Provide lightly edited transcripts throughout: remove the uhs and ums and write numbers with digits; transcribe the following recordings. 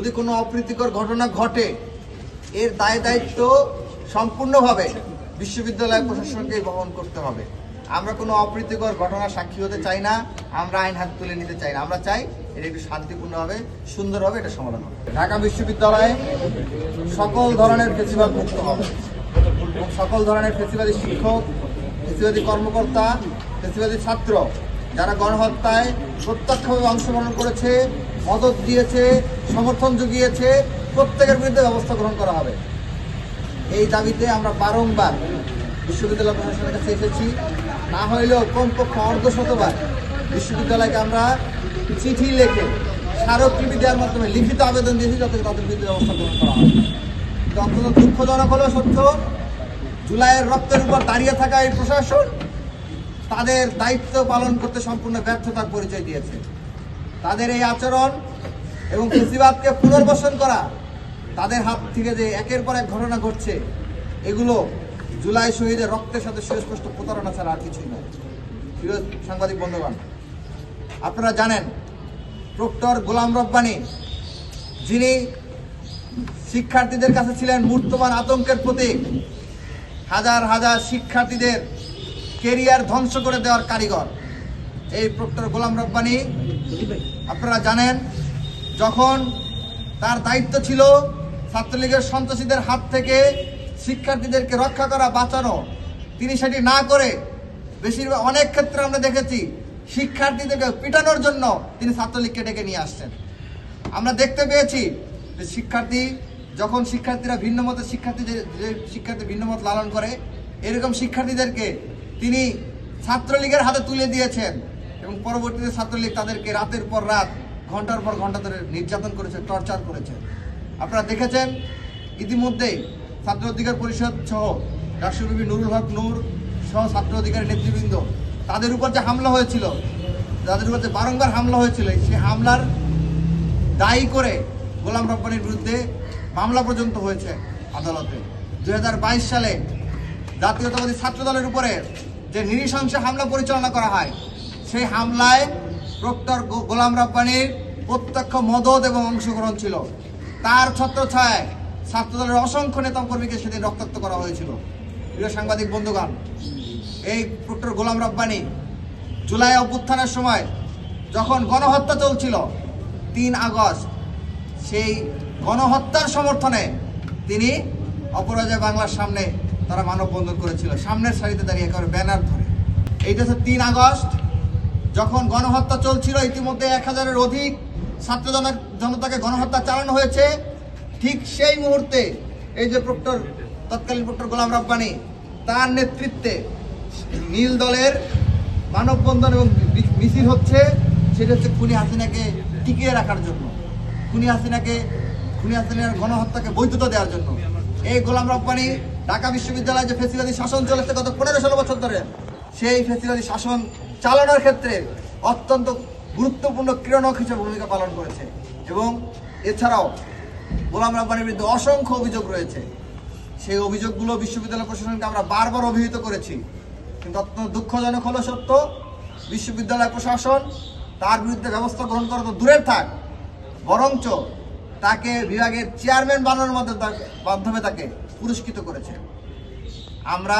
যদি কোনো অপ্রীতিকর ঘটনা ঘটে এর দায়িত্ব সম্পূর্ণভাবে বিশ্ববিদ্যালয় প্রশাসনকে বহন করতে হবে। আমরা কোনো অপ্রীতিকর ঘটনার সাক্ষী হতে চাই না, আমরা আইন হাতে তুলে নিতে চাই না। আমরা চাই এটা একটু শান্তিপূর্ণভাবে সুন্দরভাবে এটা সমাধান হবে। ঢাকা বিশ্ববিদ্যালয়ে সকল ধরনের ফেসিবাদ মুক্ত হবে এবং সকল ধরনের ফেসিবাদী শিক্ষক, ফেসিবাদী কর্মকর্তা, ফেসিবাদী ছাত্র যারা গণহত্যায় প্রত্যক্ষভাবে অংশগ্রহণ করেছে, মদত দিয়েছে, সমর্থন জুগিয়েছে, প্রত্যেকের বিরুদ্ধে ব্যবস্থা গ্রহণ করা হবে। এই দাবিতে আমরা বারংবার বিশ্ববিদ্যালয় প্রশাসনের কাছে এসেছি, না হইলেও কমপক্ষে অর্ধশতবার বিশ্ববিদ্যালয়কে আমরা চিঠি লিখে স্মারকলিপি দেওয়ার মাধ্যমে লিখিত আবেদন দিয়েছি যাতে তাদের বিরুদ্ধে ব্যবস্থা গ্রহণ করা হয়। অত্যন্ত দুঃখজনক হলেও সত্য, জুলাইয়ের রক্তের উপর দাঁড়িয়ে থাকা এই প্রশাসন তাদের দায়িত্ব পালন করতে সম্পূর্ণ ব্যর্থতার পরিচয় দিয়েছে। তাদের এই আচরণ এবং ফেসিবাদকে পুনর্বাসন করা, তাদের হাত থেকে যে একের পর এক ঘটনা ঘটছে, এগুলো জুলাই শহীদের রক্তের সাথে সুস্পষ্ট প্রতারণা ছাড়া আর কিছুই নয়। প্রিয় সাংবাদিক বন্ধুগণ, আপনারা জানেন প্রক্টর গোলাম রব্বানী, যিনি শিক্ষার্থীদের কাছে ছিলেন মূর্তমান আতঙ্কের প্রতীক, হাজার হাজার শিক্ষার্থীদের কেরিয়ার ধ্বংস করে দেওয়ার কারিগর, এই প্রক্টর গোলাম রব্বানী আপনারা জানেন যখন তার দায়িত্ব ছিল ছাত্রলীগের সন্ত্রাসীদের হাত থেকে শিক্ষার্থীদেরকে রক্ষা করা, বাঁচানো, তিনি সেটি না করে বেশিরভাগ অনেক ক্ষেত্রে আমরা দেখেছি শিক্ষার্থীদেরকে পিটানোর জন্য তিনি ছাত্রলীগকে ডেকে নিয়ে আসছেন। আমরা দেখতে পেয়েছি যে যখন শিক্ষার্থীরা ভিন্ন মতের শিক্ষার্থী ভিন্ন মত লালন করে, এরকম শিক্ষার্থীদেরকে তিনি ছাত্রলীগের হাতে তুলে দিয়েছেন এবং পরবর্তীতে ছাত্রলীগ তাদেরকে রাতের পর রাত, ঘন্টার পর ঘন্টা ধরে নির্যাতন করেছে, টর্চার করেছে। আপনারা দেখেছেন ইতিমধ্যেই ছাত্র অধিকার পরিষদ সহ রাষ্ট্রপতি নুরুল হক নূর সহ ছাত্র অধিকার নেতৃবৃন্দ, তাদের উপর যে হামলা হয়েছিল, যাদের উপর যে বারংবার হামলা হয়েছিল, সেই হামলার দায়ী করে গোলাম রব্বানীর বিরুদ্ধে মামলা পর্যন্ত হয়েছে আদালতে। 2022 সালে জাতীয়তাবাদী ছাত্র দলের উপরে যে নৃশংস হামলা পরিচালনা করা হয়, সেই হামলায় প্রক্টর গোলাম রব্বানীর প্রত্যক্ষ মদত এবং অংশগ্রহণ ছিল। তার ছত্রছায়ায় ছাত্রদলের অসংখ্য নেতাকর্মীকে সেদিন রক্তাক্ত করা হয়েছিল। প্রিয় সাংবাদিক বন্ধুগণ, এই প্রক্টর গোলাম রব্বানী জুলাই অভ্যুত্থানের সময় যখন গণহত্যা চলছিল 3 আগস্ট, সেই গণহত্যার সমর্থনে তিনি অপরাজয় বাংলার সামনে তারা মানববন্ধন করেছিল, সামনের সারিতে দাঁড়িয়ে একেবারে ব্যানার ধরে। এইটা হচ্ছে 3 আগস্ট যখন গণহত্যা চলছিল, ইতিমধ্যে 1000-এর অধিক ছাত্র জনতাকে গণহত্যা চালানো হয়েছে। ঠিক সেই মুহূর্তে এই যে তৎকালীন প্রক্টর গোলাম রব্বানী, তার নেতৃত্বে নীল দলের মানববন্ধন এবং মিছিল হচ্ছে, সেটা হচ্ছে খুনি হাসিনাকে টিকিয়ে রাখার জন্য, খুনি হাসিনার গণহত্যাকে বৈধতা দেওয়ার জন্য। এই গোলাম রব্বানী ঢাকা বিশ্ববিদ্যালয়ে যে ফেসিবাদী শাসন চলেছে গত 15-16 বছর ধরে, সেই ফেসিবাদী শাসন চালানোর ক্ষেত্রে অত্যন্ত গুরুত্বপূর্ণ ক্রীড়নক হিসেবে ভূমিকা পালন করেছে। এবং এছাড়াও গোলাম রব্বানীর বিরুদ্ধে অসংখ্য অভিযোগ রয়েছে। সেই অভিযোগগুলো বিশ্ববিদ্যালয় প্রশাসনকে আমরা বারবার অভিহিত করেছি, কিন্তু অত্যন্ত দুঃখজনক হলো সত্য, বিশ্ববিদ্যালয় প্রশাসন তার বিরুদ্ধে ব্যবস্থা গ্রহণ করা তো দূরের থাক, বরঞ্চ তাকে বিভাগের চেয়ারম্যান বানানোর মাধ্যমে তাকে পুরস্কৃত করেছে। আমরা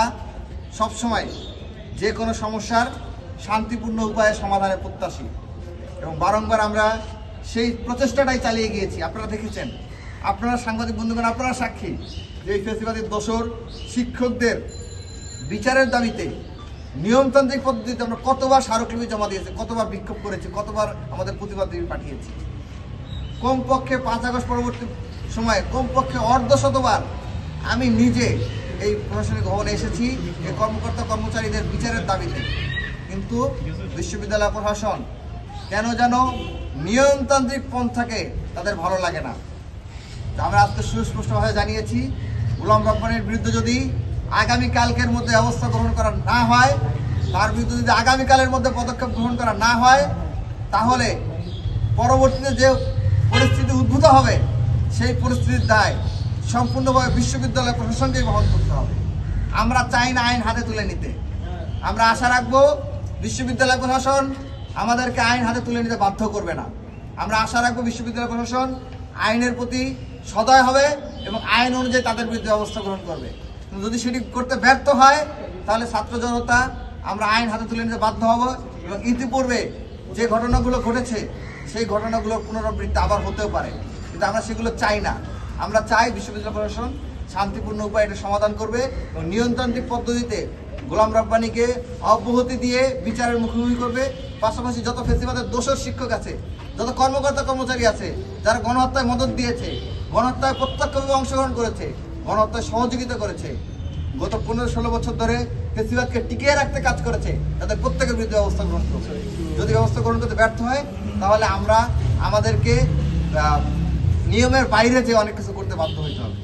সবসময় যে কোনো সমস্যার শান্তিপূর্ণ উপায়ে সমাধানের প্রত্যাশী এবং বারংবার আমরা সেই প্রচেষ্টাটাই চালিয়ে গিয়েছি। আপনারা দেখেছেন, আপনারা সাংবাদিক বন্ধুগণ, আপনারা সাক্ষী যে এই ফেসিবাদের দোসর শিক্ষকদের বিচারের দাবিতে নিয়মতান্ত্রিক পদ্ধতিতে আমরা কতবার স্মারকলিপি জমা দিয়েছি, কতবার বিক্ষোভ করেছি, কতবার আমাদের প্রতিবাদ পাঠিয়েছি। কমপক্ষে 5 আগস্ট পরবর্তী সময়ে কমপক্ষে অর্ধশতবার আমি নিজে এই প্রশাসনিক ভবনে এসেছি এই কর্মকর্তা কর্মচারীদের বিচারের দাবিতে। কিন্তু বিশ্ববিদ্যালয় প্রশাসন কেন যেন নিয়মতান্ত্রিক পন্থাকে তাদের ভালো লাগে না। আমরা আজকে সুস্পষ্টভাবে জানিয়েছি, গোলাম রব্বানীর বিরুদ্ধে যদি আগামীকালকের মধ্যে ব্যবস্থা গ্রহণ করা না হয়, তার বিরুদ্ধে যদি আগামীকালের মধ্যে পদক্ষেপ গ্রহণ করা না হয়, তাহলে পরবর্তীতে যে পরিস্থিতি উদ্ভূত হবে, সেই পরিস্থিতির দায় সম্পূর্ণভাবে বিশ্ববিদ্যালয় প্রশাসনকেই বহন করতে হবে। আমরা চাই না আইন হাতে তুলে নিতে। আমরা আশা রাখবো বিশ্ববিদ্যালয় প্রশাসন আমাদেরকে আইন হাতে তুলে নিতে বাধ্য করবে না। আমরা আশা রাখবো বিশ্ববিদ্যালয় প্রশাসন আইনের প্রতি সদয় হবে এবং আইন অনুযায়ী তাদের বিরুদ্ধে ব্যবস্থা গ্রহণ করবে। কিন্তু যদি সেটি করতে ব্যর্থ হয় তাহলে ছাত্র জনতা আমরা আইন হাতে তুলে নিতে বাধ্য হব এবং ইতিপূর্বে যে ঘটনাগুলো ঘটেছে সেই ঘটনাগুলোর পুনরাবৃত্তি আবার হতেও পারে, কিন্তু আমরা সেগুলো চাই না। আমরা চাই বিশ্ববিদ্যালয় প্রশাসন শান্তিপূর্ণ উপায়ে এটা সমাধান করবে এবং নিয়মতান্ত্রিক পদ্ধতিতে গোলাম রব্বানীকে অব্যাহতি দিয়ে বিচারের মুখোমুখি করবে। পাশাপাশি যত ফেসিবাদের দোষর শিক্ষক আছে, যত কর্মকর্তা কর্মচারী আছে যারা গণহত্যায় মদত দিয়েছে, গণহত্যায় প্রত্যক্ষভাবে অংশগ্রহণ করেছে, গণহত্যায় সহযোগিতা করেছে, গত 15-16 বছর ধরে ফেসিবাদকে টিকিয়ে রাখতে কাজ করেছে, তাদের প্রত্যেকের বিরুদ্ধে ব্যবস্থা গ্রহণ করবে। যদি ব্যবস্থা গ্রহণ করতে ব্যর্থ হয় তাহলে আমরা আমাদেরকে নিয়মের বাইরে যে অনেক কিছু করতে বাধ্য হইতে হবে।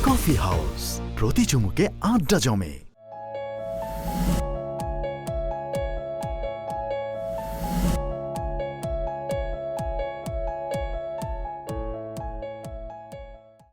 কফি হাউস, প্রতি চুমুকে আড্ডা জমে।